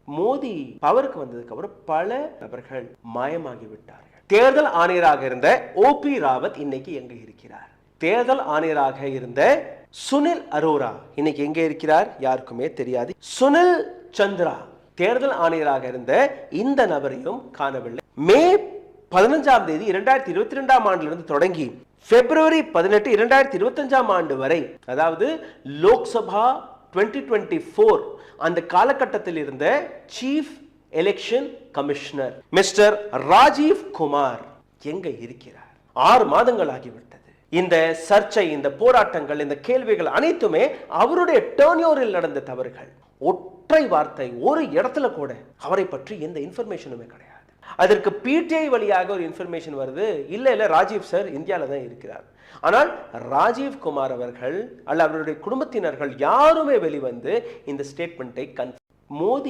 மோடி பவருக்கு வந்ததுக்கு அப்புறம் பல நபர்கள் மாயமாகி விட்டார்கள். தேர்தல் ஆணையராக இருந்த OP ராவத் இன்னைக்கு எங்க இருக்கிறார்? தேர்தல் ஆணையராக இருந்த சுனில் அரோரா இன்னைக்கு எங்க இருக்கிறார்? யாருக்குமே தெரியாது. சுனில் சந்திரா தேர்தல் ஆணையராக இருந்த இந்த நபரையும் காணவில்லை. மே 15ஆம் தேதி 2022ஆம் ஆண்டிலிருந்து தொடங்கி பிப்ரவரி 18 2025ஆம் ஆண்டு வரை, அதாவது லோக்சபா 2024 அந்த காலகட்டத்தில் இருந்த chief election commissioner mister Rajiv Kumar எங்க இருக்கிறார்? 6 மாதங்கள் ஆகிவிட்டது. இந்த சர்ச்சை, இந்த போராட்டங்கள், இந்த கேள்விகள் அனைத்துமே அவருடைய டர்ன்ஓவரில் நடந்த தவறுகள். ஒற்றை வார்த்தை, ஒரு இடத்துல கூட அவரை பற்றி எந்த இன்ஃபர்மேஷனுமே கிடையாது. அதற்கு PTI வழியாக ஒரு இன்ஃபர்மேஷன் வருது, இல்ல ராஜீவ் சார் இந்தியாவில் தான் இருக்கிறார். ஆனால் ராஜீவ் குமார் அவர்கள் அல்ல அவருடைய குடும்பத்தினர்கள் யாருமே வெளிவந்து இந்த ஸ்டேட்மெண்ட்டை மோடி